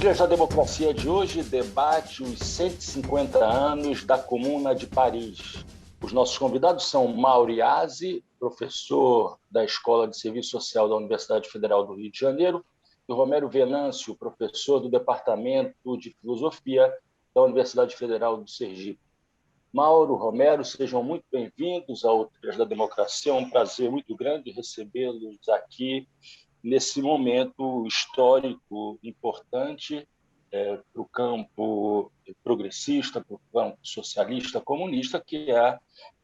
Dias da Democracia de hoje debate os 150 anos da Comuna de Paris. Os nossos convidados são Mauro Iasi, professor da Escola de Serviço Social da Universidade Federal do Rio de Janeiro, e Romero Venâncio, professor do Departamento de Filosofia da Universidade Federal do Sergipe. Mauro, Romero, sejam muito bem-vindos ao Dias da Democracia. É um prazer muito grande recebê-los aqui nesse momento histórico importante para o campo progressista, para o campo socialista, comunista, que é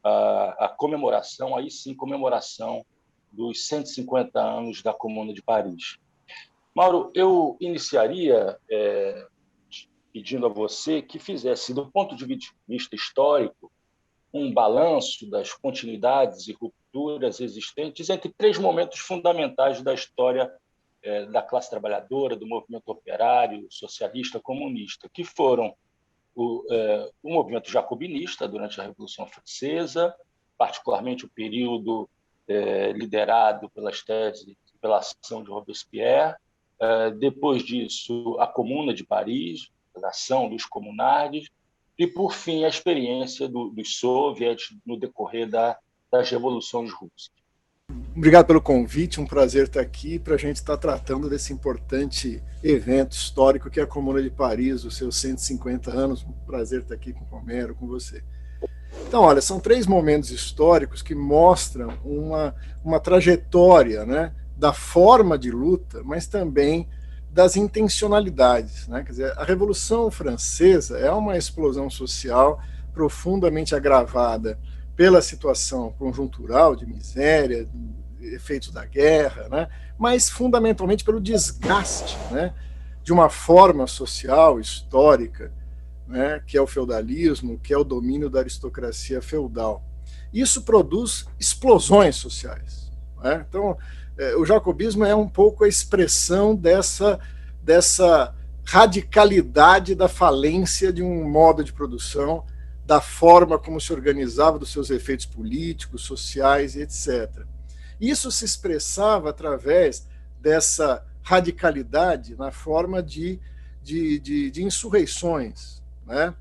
a comemoração, aí sim, comemoração dos 150 anos da Comuna de Paris. Mauro, eu iniciaria pedindo a você que fizesse, do ponto de vista histórico, um balanço das continuidades e rupturas existentes entre três momentos fundamentais da história da classe trabalhadora, do movimento operário, socialista, comunista, que foram o movimento jacobinista durante a Revolução Francesa, particularmente o período liderado pelas teses, pela ação de Robespierre, depois disso a Comuna de Paris, a ação dos comunares, e, por fim, a experiência dos soviets no decorrer das revoluções russas. Obrigado pelo convite, um prazer estar aqui para a gente estar tratando desse importante evento histórico que é a Comuna de Paris, os seus 150 anos. Um prazer estar aqui com o Romero, com você. Então, olha, são três momentos históricos que mostram uma trajetória, né, da forma de luta, mas também das intencionalidades, né? Quer dizer, a Revolução Francesa é uma explosão social profundamente agravada pela situação conjuntural de miséria, efeitos da guerra, né? Mas fundamentalmente pelo desgaste, né, de uma forma social histórica, né, que é o feudalismo, que é o domínio da aristocracia feudal. Isso produz explosões sociais, né? Então, o jacobismo é um pouco a expressão dessa radicalidade da falência de um modo de produção, da forma como se organizava, dos seus efeitos políticos, sociais e etc. Isso se expressava através dessa radicalidade na forma de insurreições, né?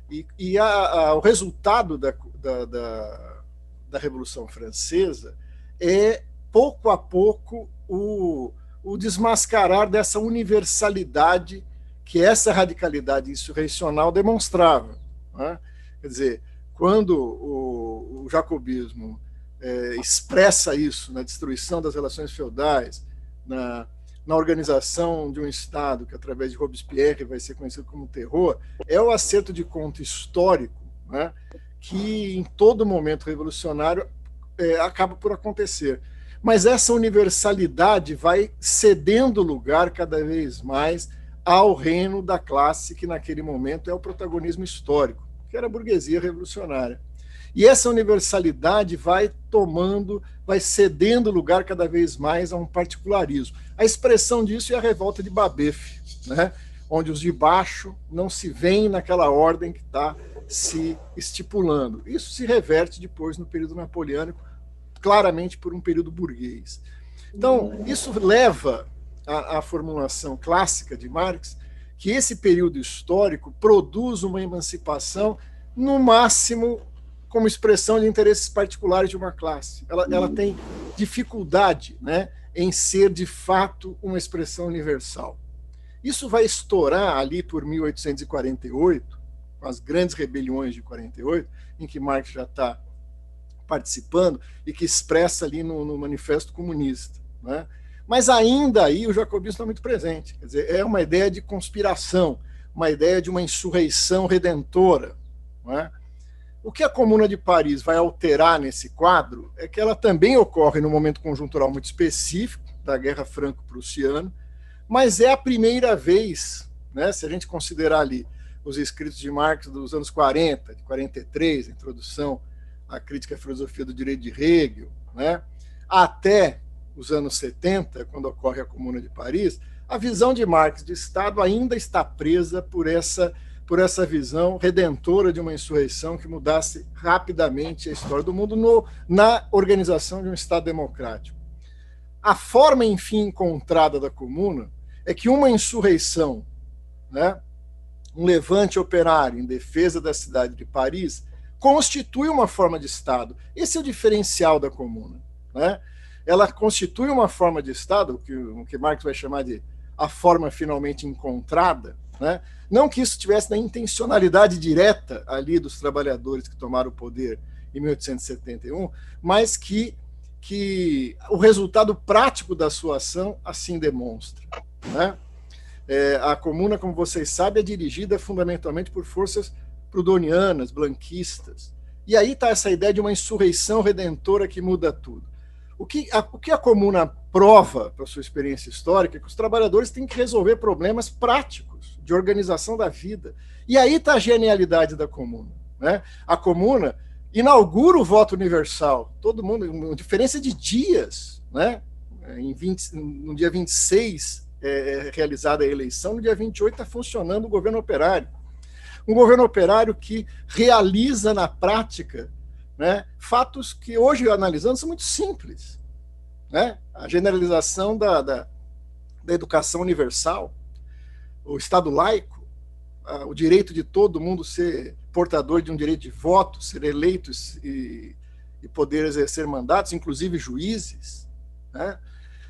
E o resultado da Revolução Francesa é, pouco a pouco, o desmascarar dessa universalidade que essa radicalidade insurrecional demonstrava, né? Quer dizer, quando o jacobismo expressa isso na destruição das relações feudais, na organização de um Estado que, através de Robespierre, vai ser conhecido como terror, é o acerto de conta histórico, né, que, em todo momento revolucionário, acaba por acontecer. Mas essa universalidade vai cedendo lugar cada vez mais ao reino da classe que naquele momento é o protagonismo histórico, que era a burguesia revolucionária. E essa universalidade vai cedendo lugar cada vez mais a um particularismo. A expressão disso é a revolta de Babeuf, né, onde os de baixo não se veem naquela ordem que está se estipulando. Isso se reverte depois no período napoleônico, claramente por um período burguês. Então, isso leva à formulação clássica de Marx, que esse período histórico produz uma emancipação, no máximo, como expressão de interesses particulares de uma classe. Ela tem dificuldade, né, em ser, de fato, uma expressão universal. Isso vai estourar ali por 1848, com as grandes rebeliões de 48, em que Marx já está participando e que expressa ali no Manifesto Comunista, né? Mas ainda aí o jacobismo está muito presente. Quer dizer, é uma ideia de conspiração, uma ideia de uma insurreição redentora, né? O que a Comuna de Paris vai alterar nesse quadro é que ela também ocorre num momento conjuntural muito específico da Guerra Franco-Prussiana, mas é a primeira vez, né, se a gente considerar ali os escritos de Marx dos anos 40, de 43, a introdução à crítica à filosofia do direito de Hegel, né, até os anos 70, quando ocorre a Comuna de Paris, a visão de Marx de Estado ainda está presa por essa visão redentora de uma insurreição que mudasse rapidamente a história do mundo na organização de um Estado democrático. A forma, enfim, encontrada da Comuna é que uma insurreição né, um levante operário em defesa da cidade de Paris, constitui uma forma de Estado. Esse é o diferencial da Comuna, né? Ela constitui uma forma de Estado, o que Marx vai chamar de a forma finalmente encontrada, né? Não que isso tivesse na intencionalidade direta ali dos trabalhadores que tomaram o poder em 1871, mas que o resultado prático da sua ação assim demonstra, né? A Comuna, como vocês sabem, é dirigida fundamentalmente por forças prudonianas, blanquistas. E aí está essa ideia de uma insurreição redentora que muda tudo. O que a Comuna prova, para sua experiência histórica, é que os trabalhadores têm que resolver problemas práticos de organização da vida. E aí está a genialidade da Comuna, né? A Comuna inaugura o voto universal. Todo mundo, uma diferença de dias, né? No dia 26 é realizada a eleição, no dia 28 está funcionando o governo operário. Um governo operário que realiza na prática, né, fatos que hoje, analisando, são muito simples, né? A generalização da educação universal, o Estado laico, o direito de todo mundo ser portador de um direito de voto, ser eleitos e poder exercer mandatos, inclusive juízes, né?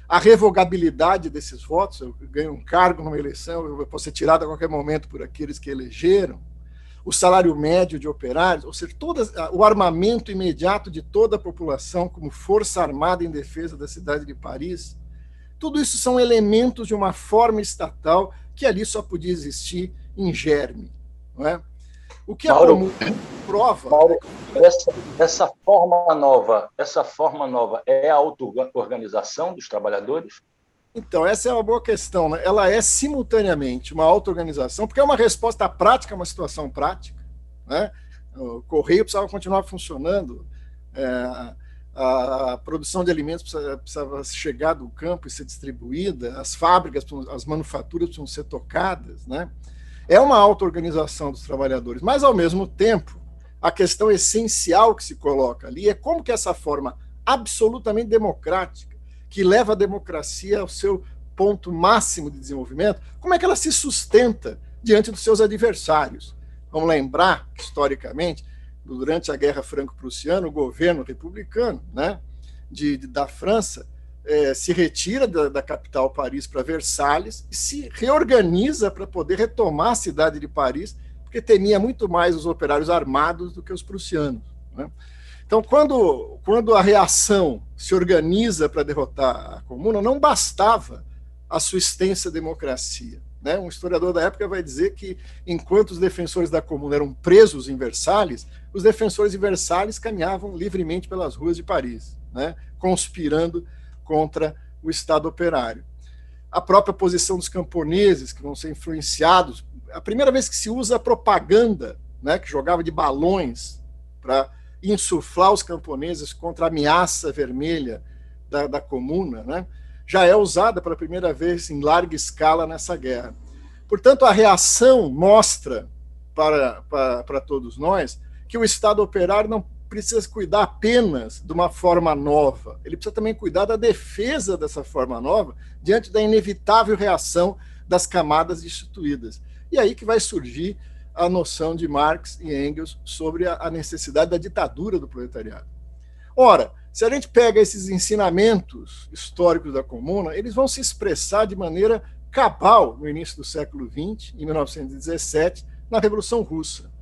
A revogabilidade desses votos, eu ganho um cargo numa eleição, eu posso ser tirado a qualquer momento por aqueles que elegeram, o salário médio de operários, ou seja, o armamento imediato de toda a população como força armada em defesa da cidade de Paris, tudo isso são elementos de uma forma estatal que ali só podia existir em germe, não é? O que a Comuna prova... Mauro, essa forma nova é a auto-organização dos trabalhadores? Então, essa é uma boa questão, né? Ela é simultaneamente uma auto-organização, porque é uma resposta prática a uma situação prática, né? O correio precisava continuar funcionando, a produção de alimentos precisava chegar do campo e ser distribuída, as fábricas, as manufaturas precisam ser tocadas, né? É uma auto-organização dos trabalhadores, mas, ao mesmo tempo, a questão essencial que se coloca ali é como que essa forma absolutamente democrática, que leva a democracia ao seu ponto máximo de desenvolvimento, como é que ela se sustenta diante dos seus adversários? Vamos lembrar, historicamente, durante a Guerra Franco-Prussiana, o governo republicano, né, da França se retira da capital Paris para Versalhes e se reorganiza para poder retomar a cidade de Paris, porque temia muito mais os operários armados do que os prussianos, né? Então, quando a reação se organiza para derrotar a Comuna, não bastava a sua extensa democracia, né? Um historiador da época vai dizer que, enquanto os defensores da Comuna eram presos em Versalhes, os defensores de Versalhes caminhavam livremente pelas ruas de Paris, né, conspirando contra o Estado operário. A própria posição dos camponeses, que vão ser influenciados, a primeira vez que se usa a propaganda, né, que jogava de balões para insuflar os camponeses contra a ameaça vermelha da Comuna, né, já é usada pela primeira vez em larga escala nessa guerra. Portanto, a reação mostra para todos nós que o Estado operário não precisa cuidar apenas de uma forma nova, ele precisa também cuidar da defesa dessa forma nova diante da inevitável reação das camadas destituídas. E aí que vai surgir a noção de Marx e Engels sobre a necessidade da ditadura do proletariado. Ora, se a gente pega esses ensinamentos históricos da Comuna, eles vão se expressar de maneira cabal no início do século XX, em 1917, na Revolução Russa.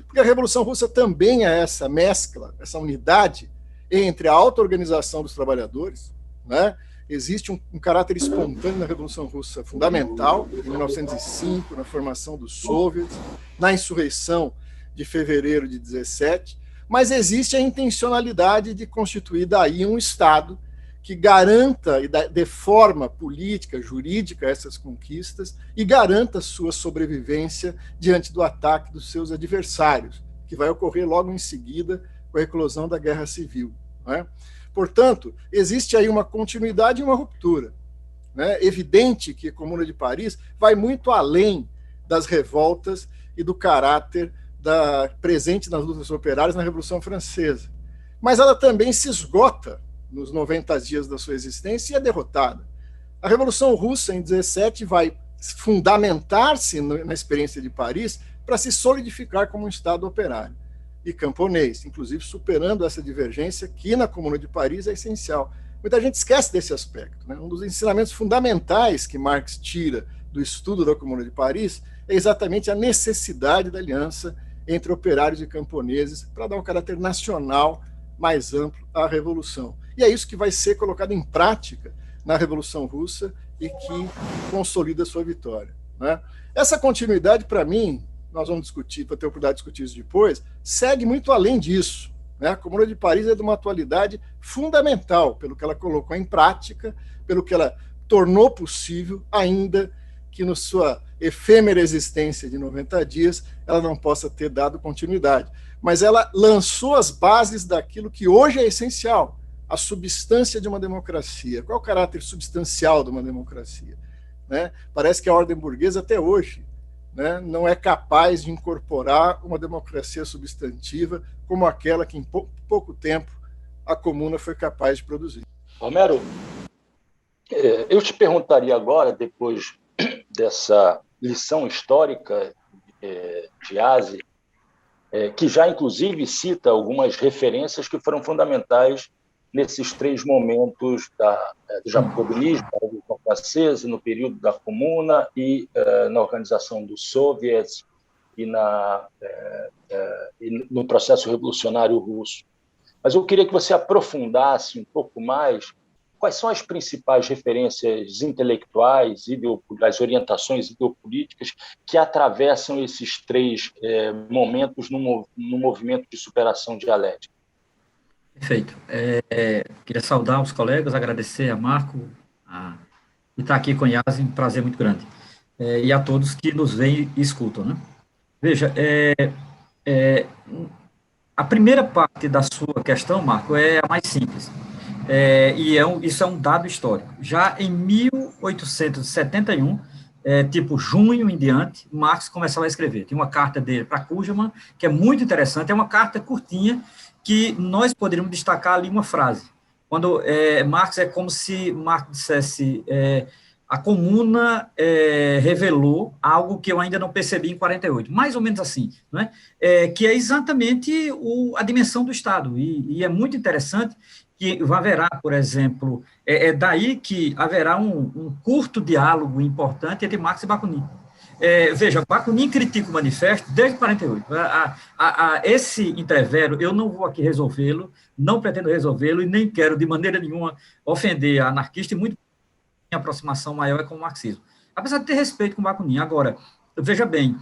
Porque a Revolução Russa também é essa mescla, essa unidade entre a auto-organização dos trabalhadores, né? Existe um caráter espontâneo na Revolução Russa fundamental, em 1905, na formação dos soviets, na insurreição de fevereiro de 17, mas existe a intencionalidade de constituir daí um Estado que garanta e dê forma política, jurídica a essas conquistas e garanta sua sobrevivência diante do ataque dos seus adversários, que vai ocorrer logo em seguida com a eclosão da Guerra Civil, né? Portanto, existe aí uma continuidade e uma ruptura, né? Evidente que a Comuna de Paris vai muito além das revoltas e do caráter presente nas lutas operárias na Revolução Francesa, mas ela também se esgota nos 90 dias da sua existência e é derrotada. A Revolução Russa, em 17, vai fundamentar-se na experiência de Paris para se solidificar como um Estado operário e camponês, inclusive superando essa divergência que na Comuna de Paris é essencial. Muita gente esquece desse aspecto, né? Um dos ensinamentos fundamentais que Marx tira do estudo da Comuna de Paris é exatamente a necessidade da aliança entre operários e camponeses para dar um caráter nacional mais amplo à Revolução. E é isso que vai ser colocado em prática na Revolução Russa e que consolida sua vitória, né? Essa continuidade, para mim, nós vamos discutir, para ter a oportunidade de discutir isso depois, segue muito além disso, né? A Comuna de Paris é de uma atualidade fundamental, pelo que ela colocou em prática, pelo que ela tornou possível, ainda que na sua efêmera existência de 90 dias, ela não possa ter dado continuidade. Mas ela lançou as bases daquilo que hoje é essencial, a substância de uma democracia. Qual é o caráter substancial de uma democracia? Né? Parece que a ordem burguesa, até hoje, né, não é capaz de incorporar uma democracia substantiva como aquela que, em pouco tempo, a Comuna foi capaz de produzir. Romero, eu te perguntaria agora, depois dessa lição histórica de Aze, que já, inclusive, cita algumas referências que foram fundamentais nesses três momentos do jacobinismo, da Revolução Francesa, no período da Comuna e na organização dos soviets e no processo revolucionário russo. Mas eu queria que você aprofundasse um pouco mais quais são as principais referências intelectuais, as orientações ideopolíticas que atravessam esses três momentos no movimento de superação dialética. Perfeito. Queria saudar os colegas, agradecer a Marco e estar aqui com o Aze, um prazer muito grande. E a todos que nos veem e escutam, né? Veja, a primeira parte da sua questão, Marco, é a mais simples. Isso é um dado histórico. Já em 1871, tipo junho em diante, Marx começava a escrever. Tem uma carta dele para Kuhlmann, que é muito interessante, é uma carta curtinha, que nós poderíamos destacar ali uma frase. Quando Marx é como se Marx dissesse, a Comuna revelou algo que eu ainda não percebi em 48, mais ou menos assim, não é? Que é exatamente a dimensão do Estado, e é muito interessante que haverá, por exemplo, daí que haverá um curto diálogo importante entre Marx e Bakunin. Veja, Bakunin critica o manifesto desde 48. Esse entrevero, eu não vou aqui resolvê-lo, não pretendo resolvê-lo e nem quero de maneira nenhuma ofender a anarquista, e muito minha aproximação maior é com o marxismo. Apesar de ter respeito com Bakunin. Agora, veja bem,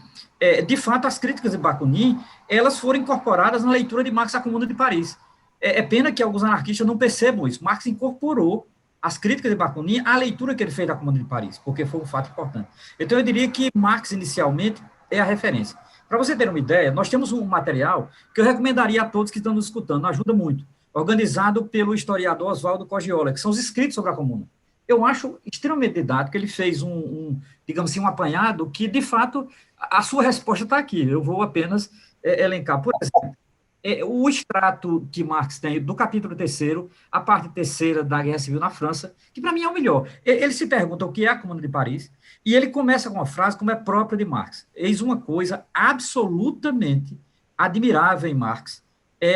de fato, as críticas de Bakunin, elas foram incorporadas na leitura de Marx à Comuna de Paris. É pena que alguns anarquistas não percebam isso. Marx incorporou as críticas de Bakunin à leitura que ele fez da Comuna de Paris, porque foi um fato importante. Então, eu diria que Marx, inicialmente, é a referência. Para você ter uma ideia, nós temos um material que eu recomendaria a todos que estão nos escutando, ajuda muito, organizado pelo historiador Oswaldo Cogiola, que são os escritos sobre a Comuna. Eu acho extremamente didático, ele fez digamos assim, um apanhado que, de fato, a sua resposta está aqui. Eu vou apenas elencar. Por exemplo, o extrato que Marx tem do capítulo 3º, a parte 3ª da Guerra Civil na França, que para mim é o melhor. Ele se pergunta o que é a Comuna de Paris, e ele começa com uma frase como é própria de Marx. Eis uma coisa absolutamente admirável em Marx,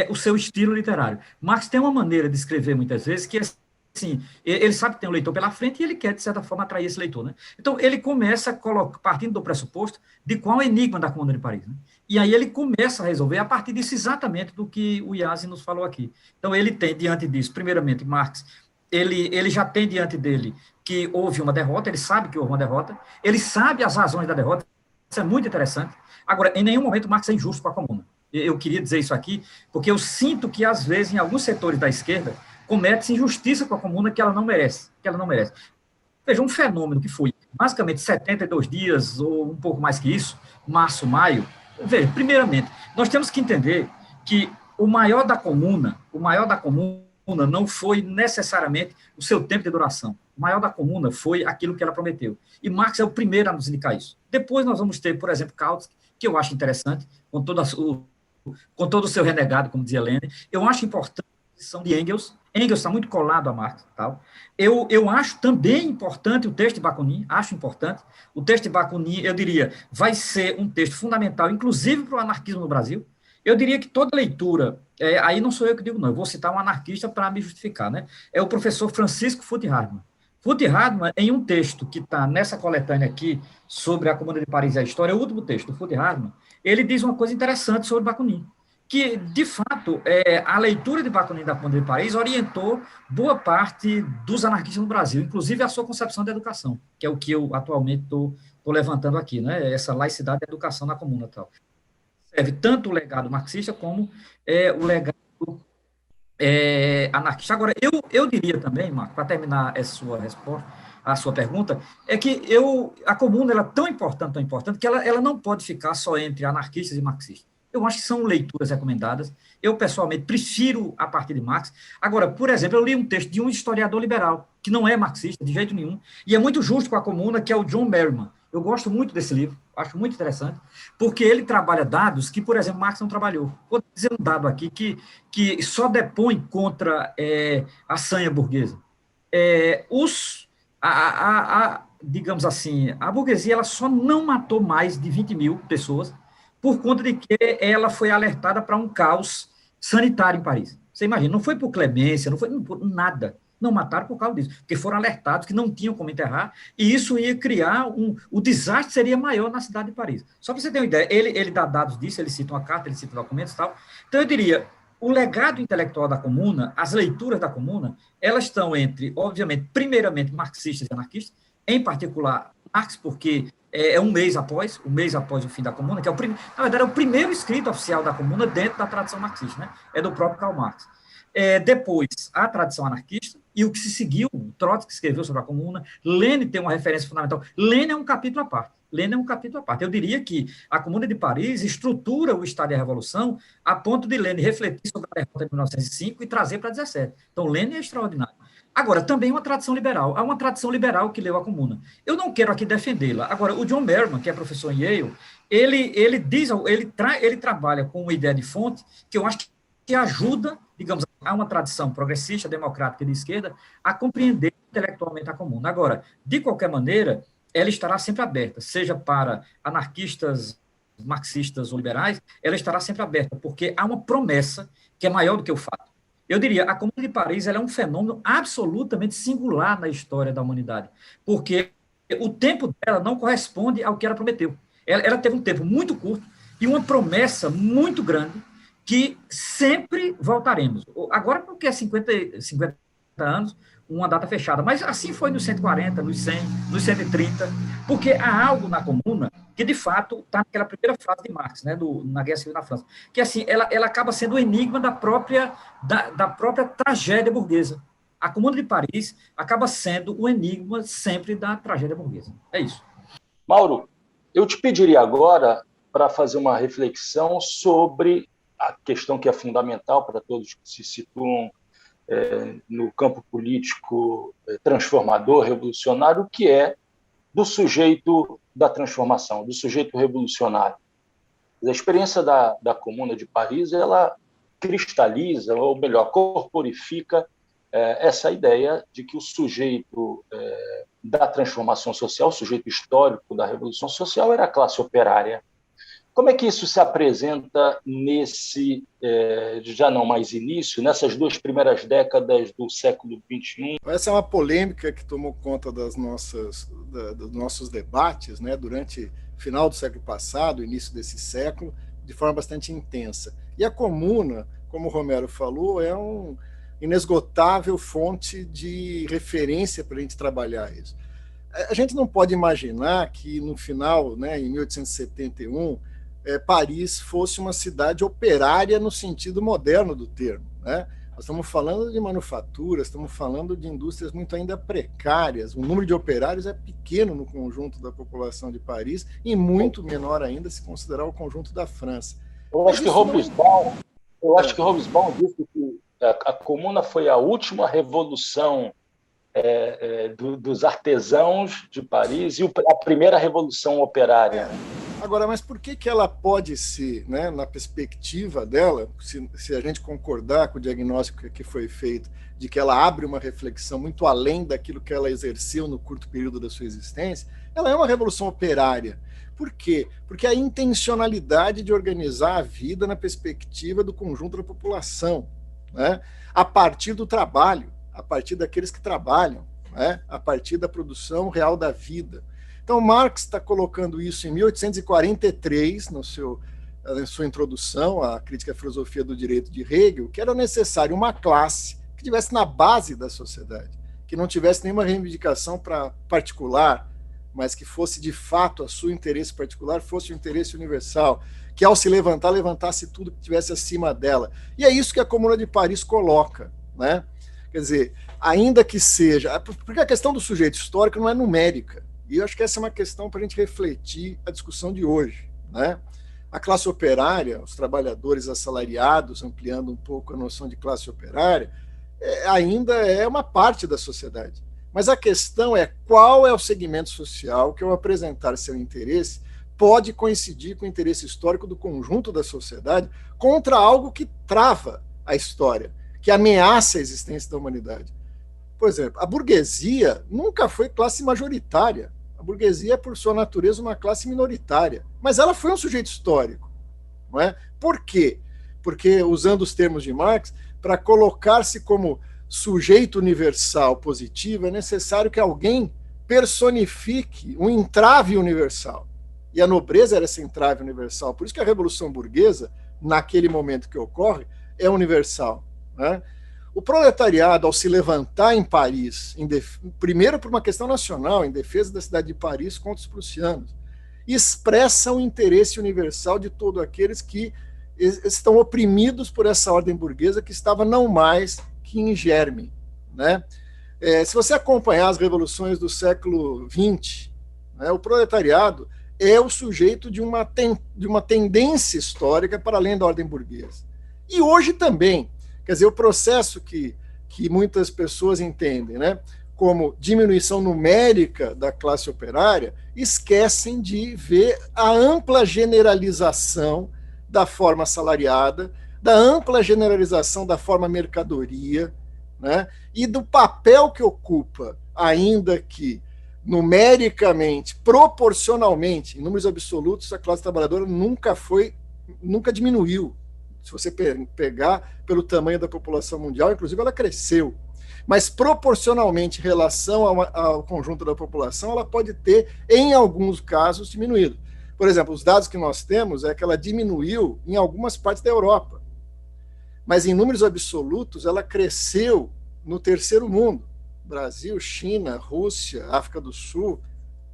o seu estilo literário. Marx tem uma maneira de escrever, muitas vezes, que assim, ele sabe que tem um leitor pela frente e ele quer, de certa forma, atrair esse leitor, né? Então, ele começa partindo do pressuposto de qual é o enigma da Comuna de Paris, né? E aí ele começa a resolver a partir disso exatamente do que o Aze nos falou aqui. Então, ele tem diante disso, primeiramente, Marx, ele já tem diante dele que houve uma derrota, ele sabe que houve uma derrota, ele sabe as razões da derrota, isso é muito interessante. Agora, em nenhum momento Marx é injusto com a Comuna. Eu queria dizer isso aqui, porque eu sinto que, às vezes, em alguns setores da esquerda, comete-se injustiça com a Comuna que ela não merece, Veja, um fenômeno que foi basicamente 72 dias, ou um pouco mais que isso, março, maio. Veja, primeiramente, nós temos que entender que o maior da Comuna não foi necessariamente o seu tempo de duração. O maior da Comuna foi aquilo que ela prometeu. E Marx é o primeiro a nos indicar isso. Depois nós vamos ter, por exemplo, Kautsky, que eu acho interessante, com todo o seu renegado, como dizia Lenin. Eu acho importante a posição de Engels, Engels está muito colado a Marx. Tal. Eu acho também importante o texto de Bakunin, acho importante. O texto de Bakunin, eu diria, vai ser um texto fundamental, inclusive para o anarquismo no Brasil. Eu diria que toda leitura, aí não sou eu que digo, não, eu vou citar um anarquista para me justificar, né? É o professor Francisco Foote-Hardman. Foote-Hardman, em um texto que está nessa coletânea aqui, sobre a Comuna de Paris e a História, é o último texto do Foote-Hardman, ele diz uma coisa interessante sobre Bakunin, que, de fato, a leitura de Bakunin da Comuna de Paris orientou boa parte dos anarquistas no Brasil, inclusive a sua concepção da educação, que é o que eu atualmente estou levantando aqui, né? Essa laicidade da educação na comuna e tal. Serve tanto o legado marxista como o legado anarquista. Agora, eu diria também, Marco, para terminar essa sua resposta, a sua pergunta, é que a comuna ela é tão importante, que ela não pode ficar só entre anarquistas e marxistas. Eu acho que são leituras recomendadas. Eu, pessoalmente, prefiro a partir de Marx. Agora, por exemplo, eu li um texto de um historiador liberal, que não é marxista, de jeito nenhum, e é muito justo com a comuna, que é o John Merriman. Eu gosto muito desse livro, acho muito interessante, porque ele trabalha dados que, por exemplo, Marx não trabalhou. Vou dizer um dado aqui que só depõe contra a sanha burguesa. Digamos assim, a burguesia ela só não matou mais de 20 mil pessoas por conta de que ela foi alertada para um caos sanitário em Paris. Você imagina, não foi por clemência, não foi por nada. Não mataram por causa disso, porque foram alertados que não tinham como enterrar, e isso ia criar o desastre seria maior na cidade de Paris. Só para você ter uma ideia, ele dá dados disso, ele cita uma carta, ele cita documentos e tal. Então, eu diria, o legado intelectual da comuna, as leituras da comuna, elas estão entre, obviamente, primeiramente, marxistas e anarquistas, em particular, Marx, porque é um mês após o fim da comuna, que na verdade, é o primeiro escrito oficial da comuna dentro da tradição marxista, né? É do próprio Karl Marx. Depois, a tradição anarquista, e o que se seguiu, o Trotsky escreveu sobre a comuna, Lenin tem uma referência fundamental. Lenin é um capítulo à parte. Eu diria que a Comuna de Paris estrutura o Estado e a Revolução a ponto de Lenin refletir sobre a derrota de 1905 e trazer para 17. Então, Lenin é extraordinário. Agora, também uma tradição liberal. Há uma tradição liberal que leu a comuna. Eu não quero aqui defendê-la. Agora, o John Merriman, que é professor em Yale, ele trabalha com uma ideia de fonte que eu acho que ajuda, digamos, a uma tradição progressista, democrática e de esquerda a compreender intelectualmente a comuna. Agora, de qualquer maneira, ela estará sempre aberta, seja para anarquistas, marxistas ou liberais, ela estará sempre aberta, porque há uma promessa que é maior do que o fato. Eu diria, a Comuna de Paris ela é um fenômeno absolutamente singular na história da humanidade, porque o tempo dela não corresponde ao que ela prometeu. Ela teve um tempo muito curto e uma promessa muito grande que sempre voltaremos. Agora, porque é 50 anos, uma data fechada, mas assim foi nos 140, nos 100, nos 130, porque há algo na comuna que, de fato, está naquela primeira frase de Marx, né, na Guerra Civil na França, que, assim, ela acaba sendo o enigma da própria tragédia burguesa. A Comuna de Paris acaba sendo o enigma sempre da tragédia burguesa. É isso. Mauro, eu te pediria agora para fazer uma reflexão sobre a questão que é fundamental para todos que se situam no campo político transformador, revolucionário, que é do sujeito da transformação, do sujeito revolucionário. A experiência da Comuna de Paris, ela cristaliza, ou melhor, corporifica essa ideia de que o sujeito da transformação social, o sujeito histórico da Revolução Social, era a classe operária. Como é que isso se apresenta nesse, já não mais início, nessas duas primeiras décadas do século XXI? Essa é uma polêmica que tomou conta dos nossos debates, né, durante o final do século passado, início desse século, de forma bastante intensa. E a comuna, como o Romero falou, é uma inesgotável fonte de referência para a gente trabalhar isso. A gente não pode imaginar que no final, né, em 1871, Paris fosse uma cidade operária no sentido moderno do termo, né? Nós estamos falando de manufaturas, estamos falando de indústrias muito ainda precárias, o número de operários é pequeno no conjunto da população de Paris e muito menor ainda se considerar o conjunto da França. Eu acho que Hobsbawm disse que a Comuna foi a última revolução dos artesãos de Paris e a primeira revolução operária. Agora, mas por que ela pode ser, né, na perspectiva dela, se a gente concordar com o diagnóstico que foi feito, de que ela abre uma reflexão muito além daquilo que ela exerceu no curto período da sua existência, ela é uma revolução operária. Por quê? Porque a intencionalidade de organizar a vida na perspectiva do conjunto da população, né, a partir do trabalho, a partir daqueles que trabalham, né, a partir da produção real da vida. Então, Marx está colocando isso em 1843, na sua introdução à crítica à filosofia do direito de Hegel, que era necessário uma classe que estivesse na base da sociedade, que não tivesse nenhuma reivindicação para particular, mas que fosse de fato a seu interesse particular, fosse o interesse universal, que ao se levantar, levantasse tudo que estivesse acima dela. E é isso que a Comuna de Paris coloca, né? Quer dizer, ainda que seja... Porque a questão do sujeito histórico não é numérica. E eu acho que essa é uma questão para a gente refletir a discussão de hoje, né? A classe operária, os trabalhadores assalariados, ampliando um pouco a noção de classe operária, ainda é uma parte da sociedade. Mas a questão é qual é o segmento social que, ao apresentar seu interesse, pode coincidir com o interesse histórico do conjunto da sociedade contra algo que trava a história, que ameaça a existência da humanidade. Por exemplo, a burguesia nunca foi classe majoritária. A burguesia é, por sua natureza, uma classe minoritária. Mas ela foi um sujeito histórico. Não é? Por quê? Porque, usando os termos de Marx, para colocar-se como sujeito universal positivo, é necessário que alguém personifique um entrave universal. E a nobreza era esse entrave universal. Por isso que a Revolução Burguesa, naquele momento que ocorre, é universal. Né? O proletariado, ao se levantar em Paris, primeiro por uma questão nacional, em defesa da cidade de Paris contra os prussianos, expressa o interesse universal de todos aqueles que estão oprimidos por essa ordem burguesa que estava não mais que em germe. Né? Se você acompanhar as revoluções do século XX, né, o proletariado é o sujeito de uma tendência histórica para além da ordem burguesa. E hoje também. Quer dizer, o processo que muitas pessoas entendem, né, como diminuição numérica da classe operária, esquecem de ver a ampla generalização da forma assalariada, da ampla generalização da forma mercadoria, né, e do papel que ocupa, ainda que numericamente, proporcionalmente, em números absolutos, a classe trabalhadora nunca diminuiu. Se você pegar pelo tamanho da população mundial, inclusive ela cresceu. Mas proporcionalmente em relação ao conjunto da população, ela pode ter, em alguns casos, diminuído. Por exemplo, os dados que nós temos é que ela diminuiu em algumas partes da Europa. Mas em números absolutos, ela cresceu no terceiro mundo. Brasil, China, Rússia, África do Sul.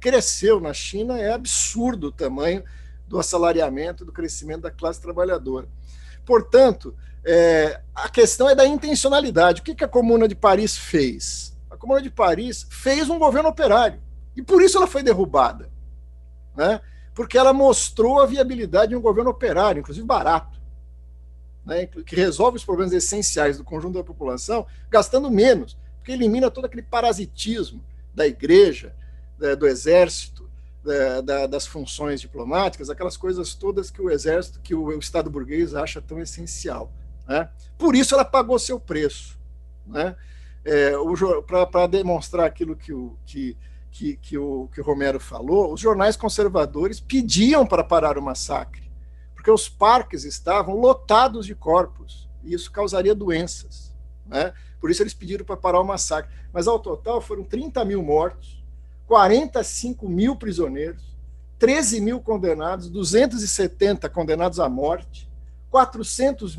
Cresceu. Na China é absurdo o tamanho do assalariamento, do crescimento da classe trabalhadora. Portanto, a questão é da intencionalidade. O que a Comuna de Paris fez? A Comuna de Paris fez um governo operário. E por isso ela foi derrubada. Né? Porque ela mostrou a viabilidade de um governo operário, inclusive barato, né? Que resolve os problemas essenciais do conjunto da população, gastando menos, porque elimina todo aquele parasitismo da igreja, do exército, das funções diplomáticas, aquelas coisas todas que o exército, que o Estado burguês acha tão essencial. Né? Por isso ela pagou seu preço. Né? Para demonstrar aquilo que o Romero falou, os jornais conservadores pediam para parar o massacre, porque os parques estavam lotados de corpos, e isso causaria doenças. Né? Por isso eles pediram para parar o massacre. Mas, ao total, foram 30 mil mortos, 45 mil prisioneiros, 13 mil condenados, 270 condenados à morte, 400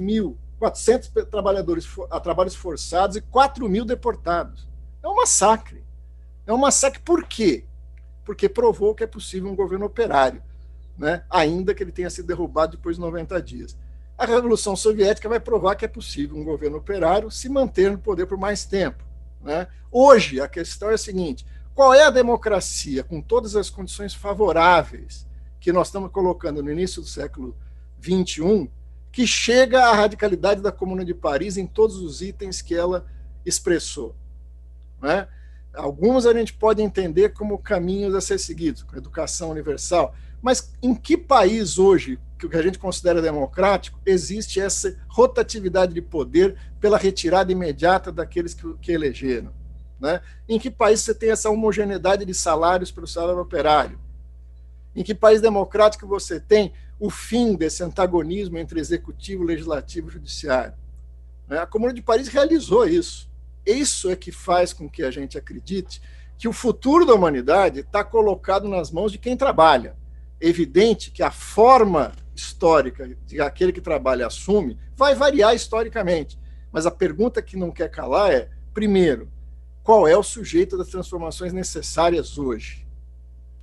trabalhadores a trabalhos forçados e 4 mil deportados. É um massacre. É um massacre por quê? Porque provou que é possível um governo operário, né? Ainda que ele tenha sido derrubado depois de 90 dias. A Revolução Soviética vai provar que é possível um governo operário se manter no poder por mais tempo. Né? Hoje, a questão é a seguinte: qual é a democracia, com todas as condições favoráveis que nós estamos colocando no início do século XXI, que chega à radicalidade da Comuna de Paris em todos os itens que ela expressou? Né? Alguns a gente pode entender como caminhos a ser seguidos, com educação universal, Mas em que país hoje, que o que a gente considera democrático, existe essa rotatividade de poder pela retirada imediata daqueles que elegeram? Né? Em que país você tem essa homogeneidade de salários para o salário operário? Em que país democrático você tem o fim desse antagonismo entre executivo, legislativo e judiciário? A Comuna de Paris realizou isso. Isso é que faz com que a gente acredite que o futuro da humanidade está colocado nas mãos de quem trabalha. É evidente que a forma histórica que aquele que trabalha assume vai variar historicamente, mas a pergunta que não quer calar é, primeiro, qual é o sujeito das transformações necessárias hoje?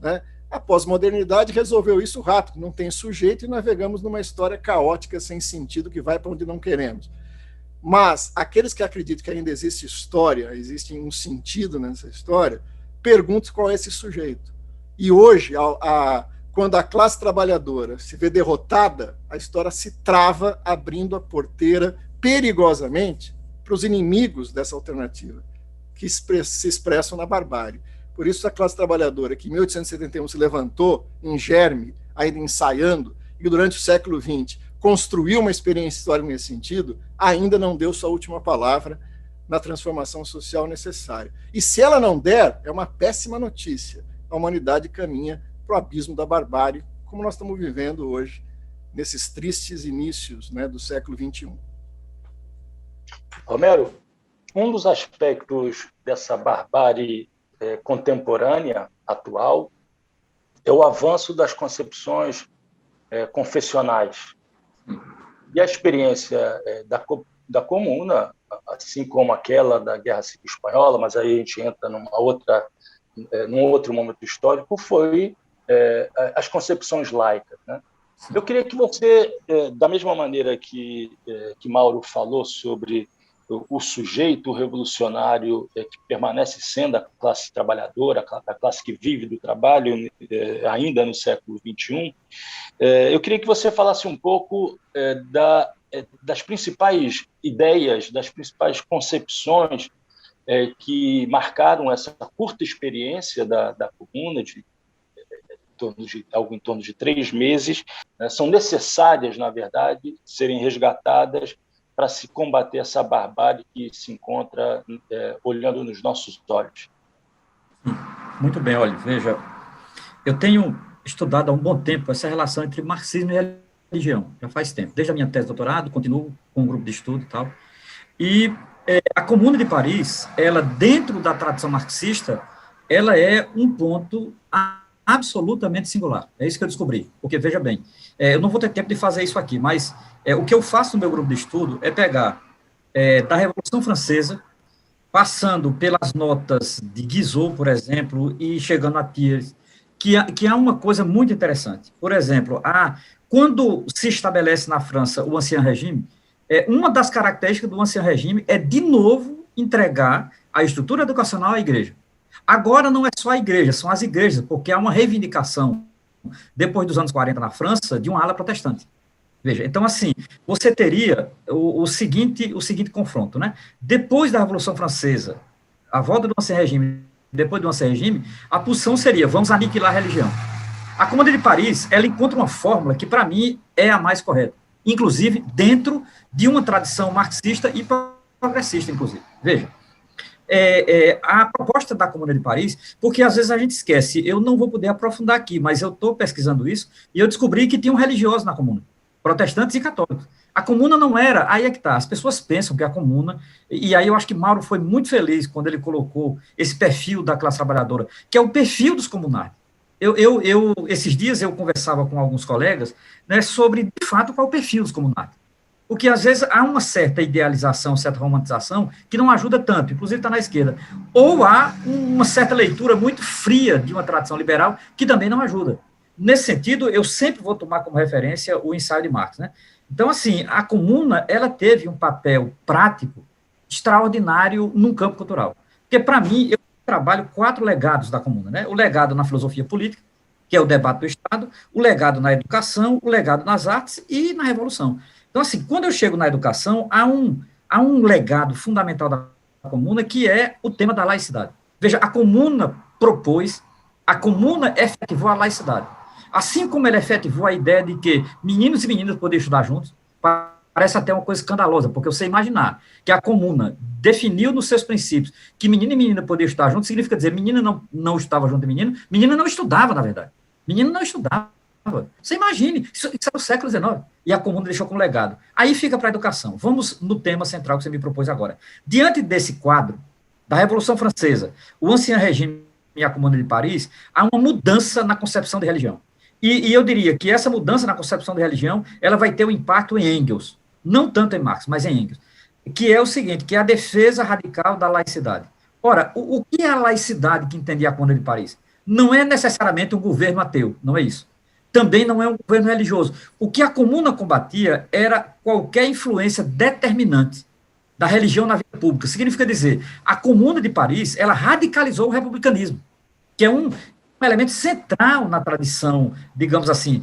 Né? A pós-modernidade resolveu isso rápido, não tem sujeito e navegamos numa história caótica, sem sentido, que vai para onde não queremos. Mas aqueles que acreditam que ainda existe história, existe um sentido nessa história, perguntam qual é esse sujeito. E hoje, quando a classe trabalhadora se vê derrotada, a história se trava, abrindo a porteira perigosamente para os inimigos dessa alternativa, que se expressam na barbárie. Por isso, a classe trabalhadora, que em 1871 se levantou em germe, ainda ensaiando, e durante o século XX construiu uma experiência histórica nesse sentido, ainda não deu sua última palavra na transformação social necessária. E se ela não der, é uma péssima notícia. A humanidade caminha para o abismo da barbárie, como nós estamos vivendo hoje, nesses tristes inícios, né, do século XXI. Romero, um dos aspectos dessa barbárie contemporânea, atual, é o avanço das concepções confessionais. E a experiência da Comuna, assim como aquela da Guerra Civil Espanhola, mas aí a gente entra num outro momento histórico, foi as concepções laicas. Né? Eu queria que você, da mesma maneira que Mauro falou sobre o sujeito revolucionário que permanece sendo a classe trabalhadora, a classe que vive do trabalho ainda no século XXI, eu queria que você falasse um pouco das principais ideias, das principais concepções que marcaram essa curta experiência da Comuna, algo em torno de 3 meses, né, são necessárias, na verdade, serem resgatadas para se combater essa barbárie que se encontra olhando nos nossos olhos. Muito bem, olha, veja, eu tenho estudado há um bom tempo essa relação entre marxismo e religião, já faz tempo, desde a minha tese de doutorado, continuo com um grupo de estudo e tal, e a Comuna de Paris, ela, dentro da tradição marxista, ela é um ponto absolutamente singular, é isso que eu descobri, porque, veja bem, eu não vou ter tempo de fazer isso aqui, mas o que eu faço no meu grupo de estudo é pegar da Revolução Francesa, passando pelas notas de Guizot, por exemplo, e chegando a Thiers, que há uma coisa muito interessante. Por exemplo, quando se estabelece na França o Ancien Régime, uma das características do Ancien Régime é, de novo, entregar a estrutura educacional à igreja. Agora não é só a igreja, são as igrejas, porque há uma reivindicação, depois dos anos 40 na França, de uma ala protestante. Veja, então, assim, você teria o seguinte confronto, né? Depois da Revolução Francesa, a volta do Ancien Régime, depois do Ancien Régime, a posição seria, vamos aniquilar a religião. A Comuna de Paris, ela encontra uma fórmula que, para mim, é a mais correta, inclusive dentro de uma tradição marxista e progressista, inclusive. Veja, a proposta da Comuna de Paris, porque às vezes a gente esquece, eu não vou poder aprofundar aqui, mas eu estou pesquisando isso, e eu descobri que tinham religiosos na Comuna, protestantes e católicos. A Comuna não era, aí é que está, as pessoas pensam que a Comuna, e aí eu acho que Mauro foi muito feliz quando ele colocou esse perfil da classe trabalhadora, que é o perfil dos comunários. Esses dias eu conversava com alguns colegas, né, sobre, de fato, qual é o perfil dos comunários. Porque, às vezes, há uma certa idealização, certa romantização, que não ajuda tanto, inclusive está na esquerda. Ou há uma certa leitura muito fria de uma tradição liberal, que também não ajuda. Nesse sentido, eu sempre vou tomar como referência o ensaio de Marx, né? Então, assim, a Comuna, ela teve um papel prático extraordinário num campo cultural. Porque, para mim, eu trabalho 4 legados da Comuna, né? O legado na filosofia política, que é o debate do Estado, o legado na educação, o legado nas artes e na revolução. Então, assim, quando eu chego na educação, há um legado fundamental da Comuna, que é o tema da laicidade. Veja, a Comuna efetivou a laicidade. Assim como ele efetivou a ideia de que meninos e meninas poderiam estudar juntos, parece até uma coisa escandalosa, porque você imaginar que a comuna definiu nos seus princípios que menino e menina podiam estudar juntos, significa dizer menina não estava junto de menino, menina não estudava, na verdade. Menino não estudava. Você imagine, isso é o século XIX, e a comuna deixou como legado. Aí fica para a educação. Vamos no tema central que você me propôs agora. Diante desse quadro, da Revolução Francesa, o Ancien Regime e a Comuna de Paris, há uma mudança na concepção de religião. E eu diria que essa mudança na concepção de religião, ela vai ter um impacto em Engels, não tanto em Marx, mas em Engels, que é o seguinte, que é a defesa radical da laicidade. Ora, o que é a laicidade que entendia a Comuna de Paris? Não é necessariamente um governo ateu, não é isso. Também não é um governo religioso. O que a Comuna combatia era qualquer influência determinante da religião na vida pública. Significa dizer, a Comuna de Paris, ela radicalizou o republicanismo, que é um elemento central na tradição, digamos assim,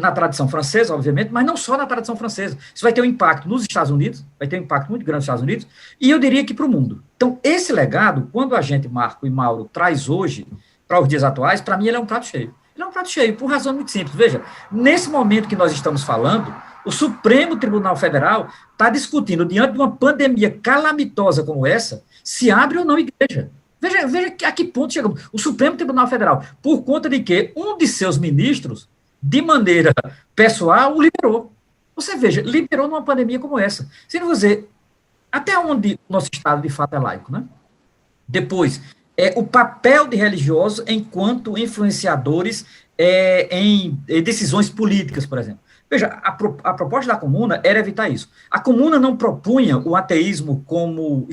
na tradição francesa, obviamente, mas não só na tradição francesa. Isso vai ter um impacto nos Estados Unidos, vai ter um impacto muito grande nos Estados Unidos, e eu diria que para o mundo. Então, esse legado, quando a gente, Marco e Mauro, traz hoje para os dias atuais, para mim ele é um prato cheio. Ele é um prato cheio, por razão muito simples. Veja, nesse momento que nós estamos falando, o Supremo Tribunal Federal está discutindo, diante de uma pandemia calamitosa como essa, se abre ou não igreja. Veja a que ponto chegamos. O Supremo Tribunal Federal, por conta de que um de seus ministros, de maneira pessoal, o liberou. Você veja, liberou numa pandemia como essa. Se não dizer, até onde o nosso Estado de fato é laico, né? Depois, o papel de religiosos enquanto influenciadores em decisões políticas, por exemplo. Veja, a proposta da Comuna era evitar isso. A Comuna não propunha o ateísmo como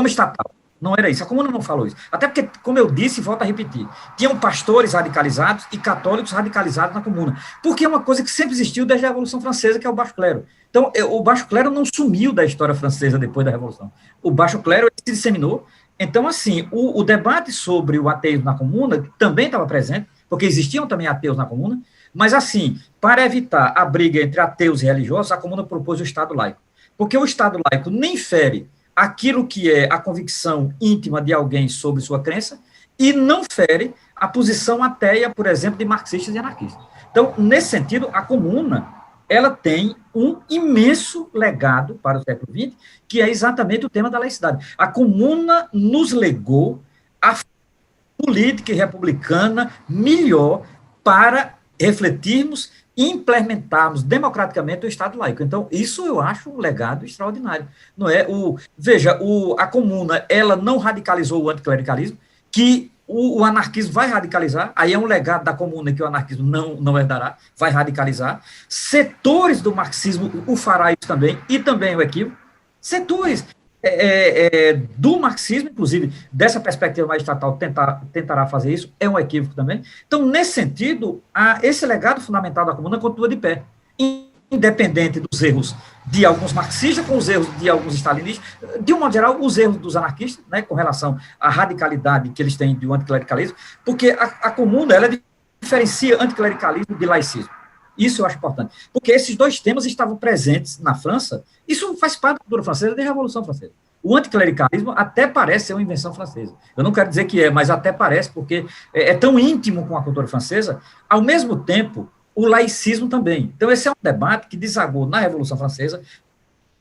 estatal. Não era isso. A Comuna não falou isso. Até porque, como eu disse, e volto a repetir, tinham pastores radicalizados e católicos radicalizados na Comuna. Porque é uma coisa que sempre existiu desde a Revolução Francesa, que é o baixo clero. Então, o baixo clero não sumiu da história francesa depois da Revolução. O baixo clero se disseminou. Então, assim, o debate sobre o ateísmo na Comuna também estava presente, porque existiam também ateus na Comuna, mas, assim, para evitar a briga entre ateus e religiosos, a Comuna propôs o Estado laico. Porque o Estado laico nem fere aquilo que é a convicção íntima de alguém sobre sua crença e não fere a posição ateia, por exemplo, de marxistas e anarquistas. Então, nesse sentido, a Comuna, ela tem um imenso legado para o século XX, que é exatamente o tema da laicidade. A Comuna nos legou a política republicana melhor para refletirmos e implementarmos democraticamente o Estado laico. Então, isso eu acho um legado extraordinário. Não é? Veja, a Comuna, ela não radicalizou o anticlericalismo, que o anarquismo vai radicalizar, aí é um legado da Comuna que o anarquismo não herdará, vai radicalizar. Setores do marxismo o fará isso também, e também o equívoco. Setores do marxismo, inclusive, dessa perspectiva mais estatal, tentará fazer isso, é um equívoco também. Então, nesse sentido, esse legado fundamental da Comuna continua de pé, independente dos erros de alguns marxistas, com os erros de alguns stalinistas, de um modo geral, os erros dos anarquistas, né, com relação à radicalidade que eles têm do anticlericalismo, porque a Comuna, ela diferencia anticlericalismo de laicismo. Isso eu acho importante, porque esses dois temas estavam presentes na França, isso faz parte da cultura francesa desde a Revolução Francesa. O anticlericalismo até parece ser uma invenção francesa. Eu não quero dizer que é, mas até parece, porque é tão íntimo com a cultura francesa, ao mesmo tempo, o laicismo também. Então, esse é um debate que desagou na Revolução Francesa,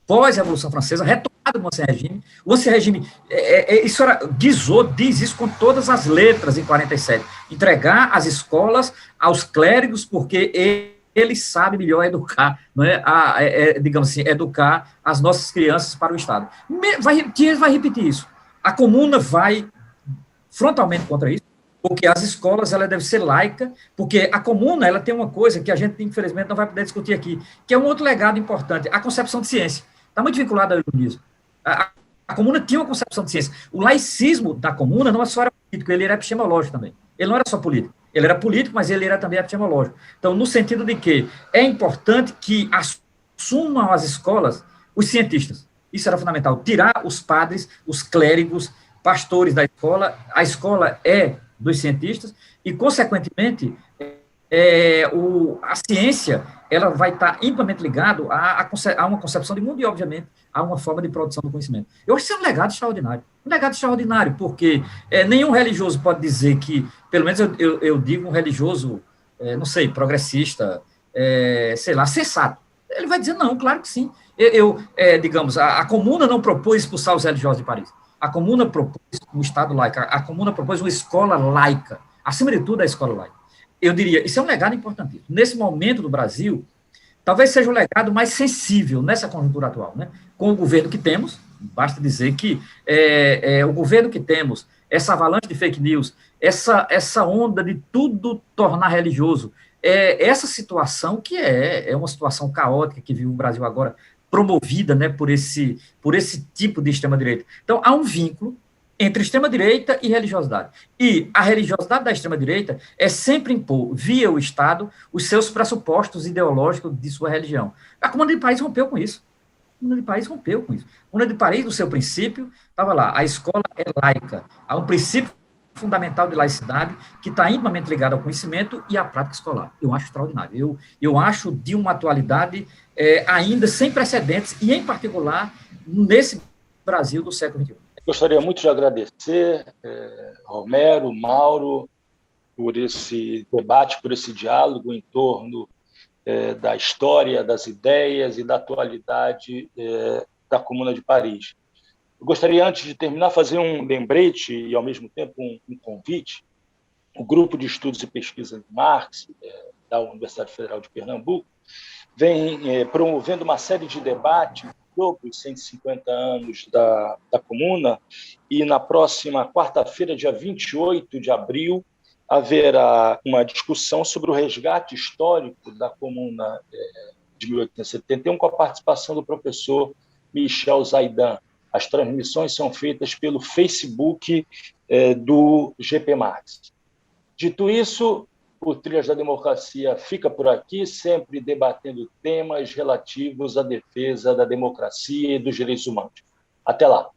pós-Revolução Francesa, retomado no Ancien Regime. O Ancien Regime, Guizot diz isso com todas as letras em 47, entregar as escolas aos clérigos, porque ele sabe melhor educar, não é? Digamos assim, educar as nossas crianças para o Estado. Thiers vai repetir isso. A Comuna vai frontalmente contra isso, porque as escolas, ela deve ser laica, porque a Comuna, ela tem uma coisa que a gente, infelizmente, não vai poder discutir aqui, que é um outro legado importante, a concepção de ciência. Está muito vinculado ao iluminismo. A Comuna tinha uma concepção de ciência. O laicismo da Comuna não só era político, ele era epistemológico também. Ele não era só político. Ele era político, mas ele era também epistemológico. Então, no sentido de que é importante que assumam as escolas os cientistas. Isso era fundamental. Tirar os padres, os clérigos, pastores da escola. A escola é dos cientistas e, consequentemente, a ciência ela vai estar intimamente ligada a uma concepção de mundo e, obviamente, a uma forma de produção do conhecimento. Eu acho que isso é um legado extraordinário. Um legado extraordinário, porque nenhum religioso pode dizer que, pelo menos eu digo um religioso não sei, progressista, sei lá, sensato. Ele vai dizer, não, claro que sim. Digamos, a Comuna não propôs expulsar os religiosos de Paris. A Comuna propôs um Estado laico. A Comuna propôs uma escola laica. Acima de tudo, a escola laica. Eu diria, isso é um legado importantíssimo. Nesse momento do Brasil, talvez seja o legado mais sensível nessa conjuntura atual, né? Com o governo que temos, basta dizer que o governo que temos, essa avalanche de fake news, essa onda de tudo tornar religioso, essa situação que é uma situação caótica que vive o Brasil agora, promovida, né, por esse tipo de extrema-direita. Então, há um vínculo entre extrema-direita e religiosidade. E a religiosidade da extrema-direita é sempre impor, via o Estado, os seus pressupostos ideológicos de sua religião. A Comuna de Paris rompeu com isso. A Comuna de Paris rompeu com isso. A Comuna de Paris, no seu princípio, estava lá, a escola é laica. Há um princípio fundamental de laicidade que está intimamente ligado ao conhecimento e à prática escolar. Eu acho extraordinário. Eu acho de uma atualidade ainda sem precedentes e, em particular, nesse Brasil do século XXI. Gostaria muito de agradecer, Romero, Mauro, por esse debate, por esse diálogo em torno da história, das ideias e da atualidade da Comuna de Paris. Eu gostaria, antes de terminar, fazer um lembrete e, ao mesmo tempo, um convite. O Grupo de Estudos e Pesquisa de Marx, da Universidade Federal de Pernambuco, vem promovendo uma série de debates sobre os 150 anos da Comuna, e na próxima quarta-feira, dia 28 de abril, haverá uma discussão sobre o resgate histórico da Comuna de 1871, com a participação do professor Michel Zaidan. As transmissões são feitas pelo Facebook do GP Marx. Dito isso, o Trilhas da Democracia fica por aqui, sempre debatendo temas relativos à defesa da democracia e dos direitos humanos. Até lá.